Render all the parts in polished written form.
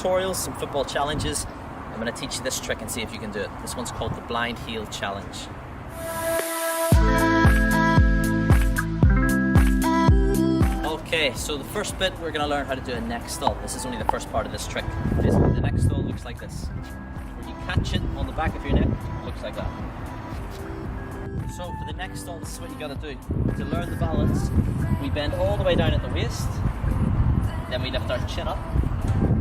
tutorials, some football challenges. I'm going to teach you this trick and see if you can do it. This one's called the blind heel challenge. Okay, so the first bit we're going to learn how to do a neck stall. This is only the first part of this trick. The neck stall looks like this. Where you catch it on the back of your neck, it looks like that. So for the neck stall, this is what you got to do. To learn the balance, we bend all the way down at the waist, then we lift our chin up.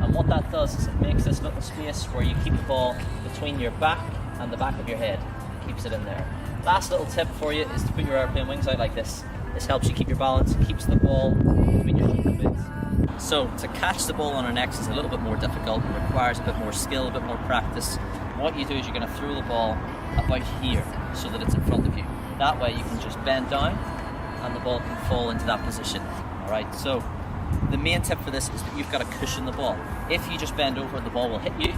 And what that does is it makes this little space where you keep the ball between your back and the back of your head. It keeps it in there. Last little tip for you is to put your airplane wings out like this. This helps you keep your balance, keeps the ball between your shoulder blades. So to catch the ball on our necks is a little bit more difficult. It requires a bit more skill, a bit more practice. What you do is you're going to throw the ball about here so that it's in front of you. That way you can just bend down and the ball can fall into that position. Alright, so the main tip for this is that you've got to cushion the ball. If you just bend over, the ball will hit you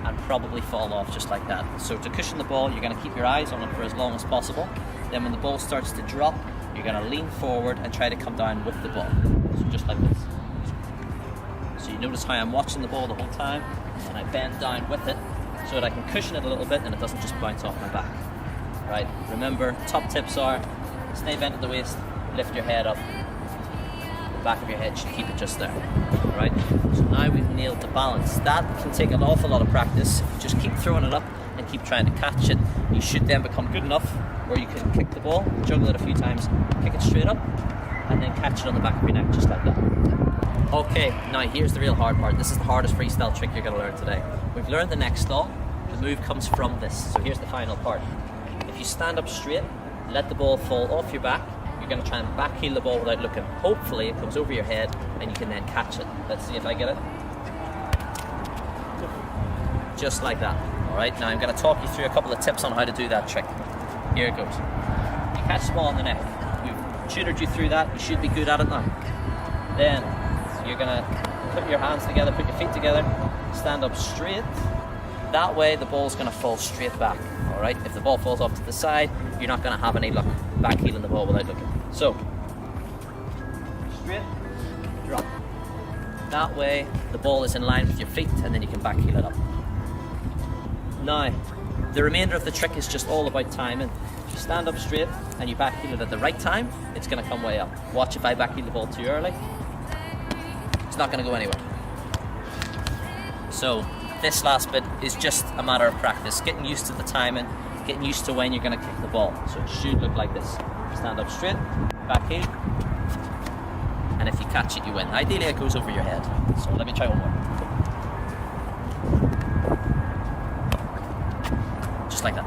and probably fall off just like that. So to cushion the ball, you're going to keep your eyes on it for as long as possible. Then when the ball starts to drop, you're going to lean forward and try to come down with the ball. So just like this. So you notice how I'm watching the ball the whole time and I bend down with it so that I can cushion it a little bit and it doesn't just bounce off my back. Right, remember, top tips are stay bent at the waist, lift your head up, the back of your head should keep it just there. Right, so now we've nailed the balance. That can take an awful lot of practice. If you just keep throwing it up and keep trying to catch it, you should then become good enough where you can kick the ball, juggle it a few times, kick it straight up, and then catch it on the back of your neck just like that. Okay, now here's the real hard part. This is the hardest freestyle trick you're going to learn today. We've learned the neck stall. The move comes from this. So here's the final part. If you stand up straight, let the ball fall off your back, you're going to try and backheel the ball without looking. Hopefully it comes over your head and you can then catch it. Let's see if I get it. Just like that. Alright, now I'm going to talk you through a couple of tips on how to do that trick. Here it goes. You catch the ball on the neck. We've tutored you through that. You should be good at it now. Then you're going to put your hands together, put your feet together, stand up straight. That way the ball's going to fall straight back. Alright, if the ball falls off to the side, you're not going to have any luck backheeling the ball without looking. So, straight, drop. That way the ball is in line with your feet and then you can backheel it up. Now, the remainder of the trick is just all about timing. If you stand up straight and you backheel it at the right time, it's going to come way up. Watch if I backheel the ball too early. It's not going to go anywhere. So, this last bit is just a matter of practice, getting used to the timing, getting used to when you're going to kick the ball. So it should look like this. Stand up straight, backheel, and if you catch it, you win. Ideally, it goes over your head. So let me try one more. Just like that.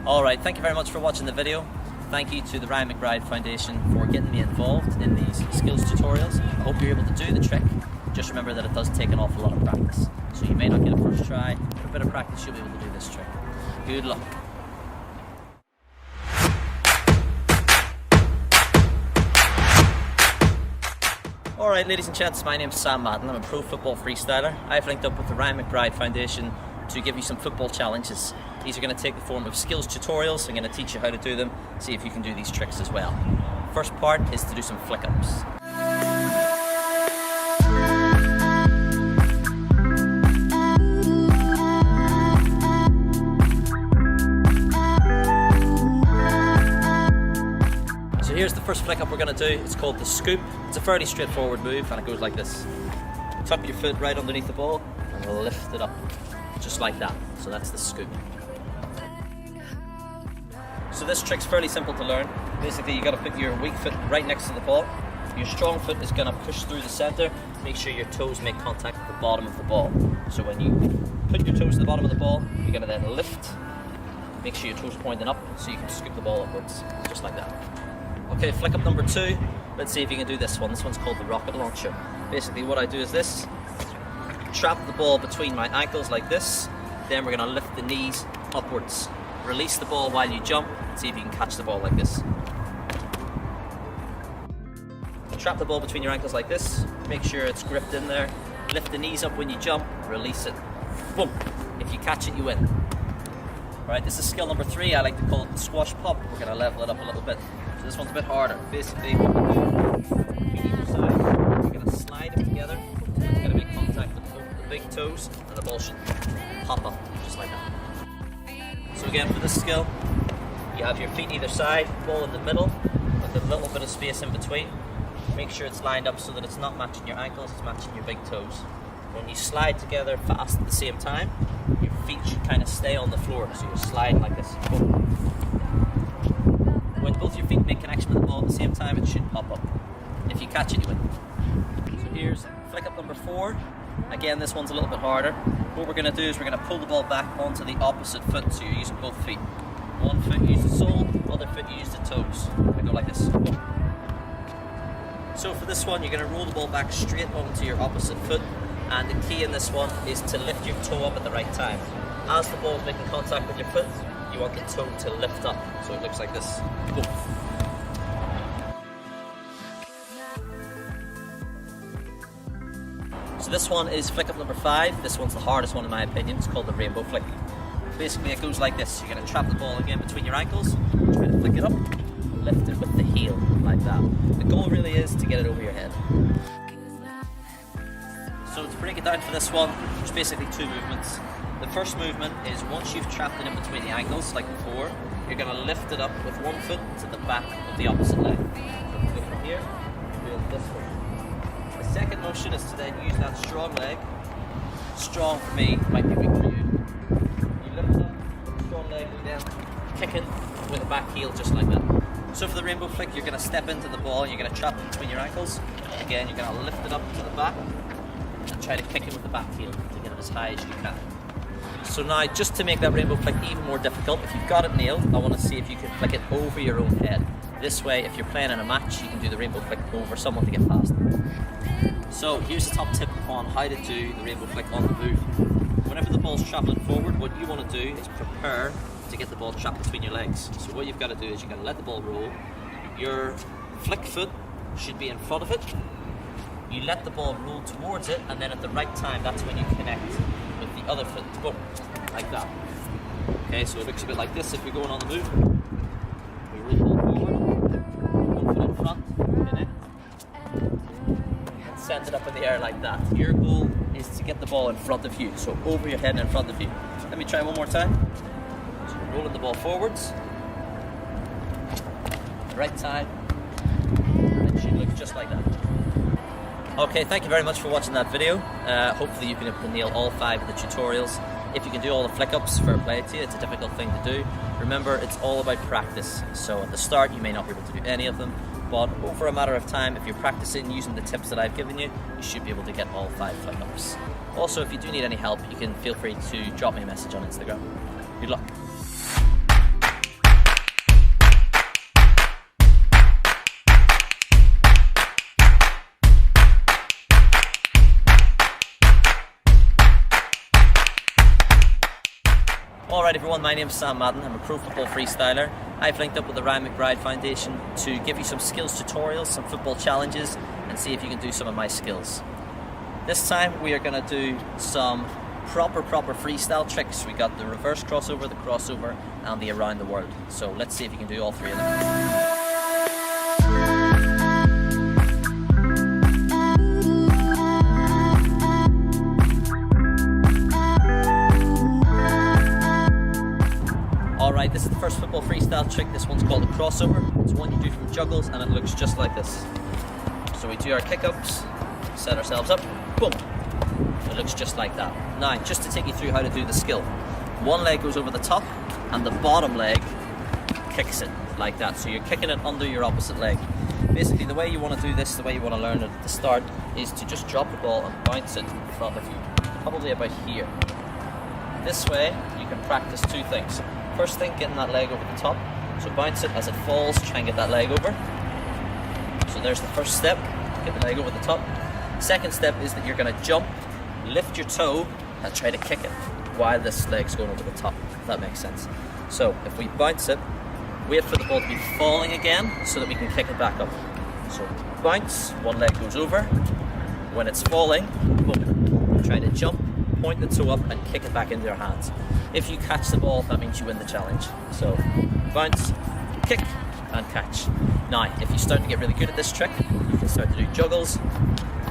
Alright, thank you very much for watching the video. Thank you to the Ryan McBride Foundation for getting me involved in these skills tutorials. I hope you're able to do the trick. Just remember that it does take an awful lot of practice. So you may not get a first try, but a bit of practice you'll be able to do this trick. Good luck. Alright ladies and gents, my name's Sam Madden. I'm a pro football freestyler. I've linked up with the Ryan McBride Foundation to give you some football challenges. These are going to take the form of skills tutorials. I'm going to teach you how to do them, see if you can do these tricks as well. First part is to do some flick-ups. So here's the first flick-up we're going to do. It's called the scoop. It's a fairly straightforward move and it goes like this. Tuck your foot right underneath the ball and lift it up. Just like that. So that's the scoop. So this trick's fairly simple to learn. Basically, you got to put your weak foot right next to the ball. Your strong foot is going to push through the center. Make sure your toes make contact with the bottom of the ball. So when you put your toes to the bottom of the ball, you're going to then lift. Make sure your toes are pointing up so you can scoop the ball upwards, just like that. Okay, flick up number 2. Let's see if you can do this one. This one's called the rocket launcher. Basically, what I do is this. Trap the ball between my ankles like this. Then we're going to lift the knees upwards. Release the ball while you jump and see if you can catch the ball like this. Trap the ball between your ankles like this. Make sure it's gripped in there. Lift the knees up when you jump. Release it. Boom. If you catch it, you win. Right, this is skill number 3. I like to call it the squash pop. We're going to level it up a little bit. So this one's a bit harder. Basically, what we do, feet either side, you're going to slide it together. There's going to be contact with the big toes, and the ball should pop up, just like that. So again, for this skill, you have your feet either side, ball in the middle, with a little bit of space in between. Make sure it's lined up so that it's not matching your ankles, it's matching your big toes. When you slide together fast at the same time, your feet should kind of stay on the floor, so you're sliding like this. When both your feet make connection with the ball at the same time, it should pop up. If you catch it, you win. So here's flick up number 4. Again, this one's a little bit harder. What we're going to do is we're going to pull the ball back onto the opposite foot, so you're using both feet. One foot you use the sole, other foot you use the toes. I go like this. So for this one, you're going to roll the ball back straight onto your opposite foot, and the key in this one is to lift your toe up at the right time. As the ball is making contact with your foot, you want the toe to lift up, so it looks like this. Go. So this one is flick up number 5. This one's the hardest one in my opinion. It's called the rainbow flick. Basically it goes like this. You're going to trap the ball again between your ankles, try to flick it up, lift it with the heel, like that. The goal really is to get it over your head. So to break it down for this one, there's basically 2 movements. The first movement is once you've trapped it in between the ankles, like before, you're going to lift it up with one foot to the back of the opposite leg. So go from here, do it this way. The second motion is to then use that strong leg. Strong for me, might be weak for you. You lift up, strong leg, and then kicking with a back heel just like that. So for the rainbow flick, you're going to step into the ball and you're going to trap it between your ankles. Again, you're going to lift it up to the back and try to kick it with the back heel to get it as high as you can. So now, just to make that rainbow flick even more difficult, if you've got it nailed, I want to see if you can flick it over your own head. This way, if you're playing in a match, you can do the rainbow flick over someone to get past. So here's the top tip on how to do the rainbow flick on the move. Whenever the ball's travelling forward, what you want to do is prepare to get the ball trapped between your legs. So what you've got to do is you've got to let the ball roll. Your flick foot should be in front of it. You let the ball roll towards it, and then at the right time, that's when you connect with the other foot. Boom, like that. Okay, so it looks a bit like this if you're going on the move. We roll the ball forward, one foot in front, connect, and send it up in the air like that. Your goal is to get the ball in front of you, so over your head and in front of you. Let me try one more time. So we're rolling the ball forwards, right time, and it should look just like that. Okay, thank you very much for watching that video. Hopefully you can able to nail all 5 of the tutorials. If you can do all the flick ups, fair play to you. It's a difficult thing to do. Remember, it's all about practice. So at the start you may not be able to do any of them, but over a matter of time, if you're practicing using the tips that I've given you, you should be able to get all 5 flick ups. Also, if you do need any help, you can feel free to drop me a message on Instagram. Good luck. Alright everyone, my name is Sam Madden. I'm a pro football freestyler. I've linked up with the Ryan McBride Foundation to give you some skills tutorials, some football challenges, and see if you can do some of my skills. This time we are going to do some proper freestyle tricks. We got the reverse crossover, the crossover, and the around the world. So let's see if you can do all 3 of them. Alright, this is the first football freestyle trick. This one's called a crossover. It's one you do from juggles and it looks just like this. So we do our kick-ups, set ourselves up, boom. It looks just like that. Now, just to take you through how to do the skill. One leg goes over the top and the bottom leg kicks it like that. So you're kicking it under your opposite leg. Basically, the way you want to do this, the way you want to learn it at the start, is to just drop the ball and bounce it in front of you. Probably about here. This way, you can practice 2 things. First thing, getting that leg over the top. So bounce it as it falls, try and get that leg over. So there's the first step, get the leg over the top. Second step is that you're going to jump, lift your toe, and try to kick it while this leg's going over the top, if that makes sense. So if we bounce it, wait for the ball to be falling again so that we can kick it back up. So bounce, one leg goes over. When it's falling, boom, try to jump, point the toe up and kick it back into your hands. If you catch the ball, that means you win the challenge. So bounce, kick, and catch. Now, if you start to get really good at this trick, you can start to do juggles.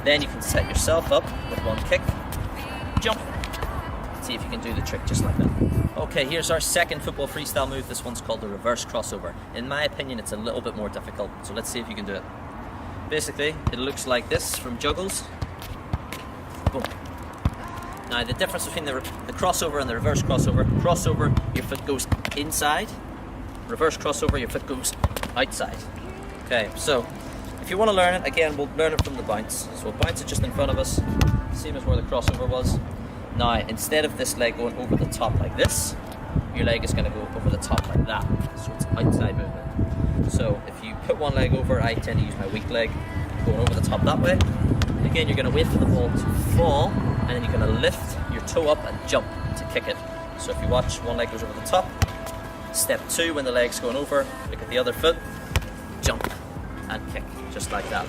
Then you can set yourself up with one kick, jump. See if you can do the trick just like that. Okay, here's our second football freestyle move. This one's called the reverse crossover. In my opinion, it's a little bit more difficult, so let's see if you can do it. Basically, it looks like this from juggles. Boom. Now, the difference between the crossover and the reverse crossover: crossover, your foot goes inside; reverse crossover, your foot goes outside. Okay, so if you want to learn it, again, we'll learn it from the bounce. So we'll bounce it just in front of us, same as where the crossover was. Now, instead of this leg going over the top like this, your leg is going to go over the top like that. So it's outside movement. So if you put one leg over, I tend to use my weak leg, going over the top that way. Again, you're going to wait for the ball to fall, and then you're going to lift your toe up and jump to kick it. So if you watch, one leg goes over the top. Step 2, when the leg's going over, look at the other foot, jump and kick, just like that.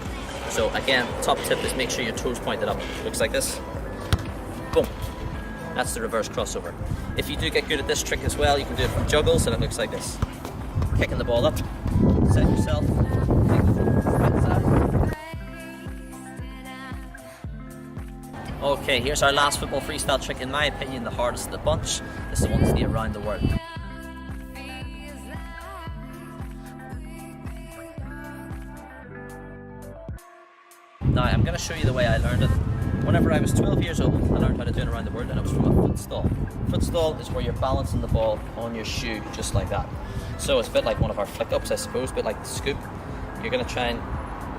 So again, top tip is make sure your toes pointed up. Looks like this. Boom. That's the reverse crossover. If you do get good at this trick as well, you can do it from juggles, and it looks like this. Kicking the ball up, set yourself, take the foot right side. Okay, here's our last football freestyle trick. In my opinion, the hardest of the bunch. This is the one that's the around the world. Now, I'm going to show you the way I learned it. Whenever I was 12 years old, I learned how to do it around the world, and it was from a foot stall. Foot stall is where you're balancing the ball on your shoe, just like that. So it's a bit like one of our flick-ups, I suppose, a bit like the scoop. You're going to try and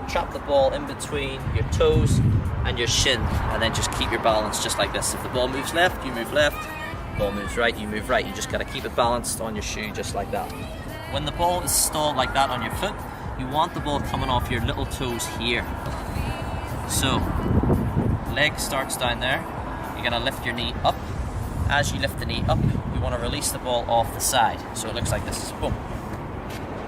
trap the ball in between your toes and your shin, and then just keep your balance just like this. If the ball moves left, you move left. Ball moves right, you move right. You just got to keep it balanced on your shoe, just like that. When the ball is stalled like that on your foot, you want the ball coming off your little toes here. So, leg starts down there. You're going to lift your knee up. As you lift the knee up, you want to release the ball off the side. So it looks like this. Boom.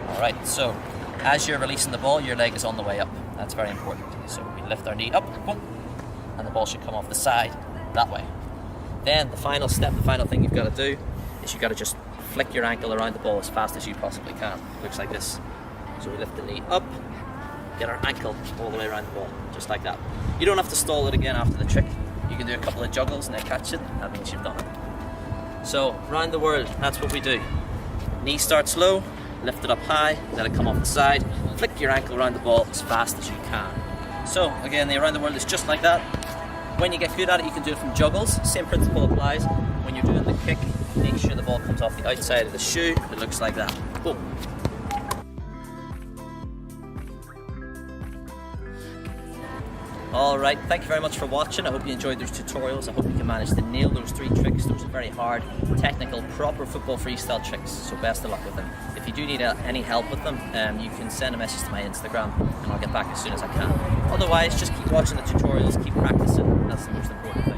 Alright, so as you're releasing the ball, your leg is on the way up. That's very important. So we lift our knee up, boom, and the ball should come off the side that way. Then the final step, the final thing you've got to do is you've got to just flick your ankle around the ball as fast as you possibly can. Looks like this. So we lift the knee up, get our ankle all the way around the ball, just like that. You don't have to stall it again after the trick. You can do a couple of juggles and then catch it. That means you've done it. So, around the world, that's what we do. Knee starts low, lift it up high, let it come off the side, flick your ankle around the ball as fast as you can. So, again, the around the world is just like that. When you get good at it, you can do it from juggles. Same principle applies. When you're doing the kick, make sure the ball comes off the outside of the shoe. It looks like that. Boom. Alright, thank you very much for watching. I hope you enjoyed those tutorials. I hope you can manage to nail those 3 tricks. Those are very hard, technical, proper football freestyle tricks, so best of luck with them. If you do need any help with them, you can send a message to my Instagram and I'll get back as soon as I can. Otherwise, just keep watching the tutorials, keep practicing. That's the most important thing.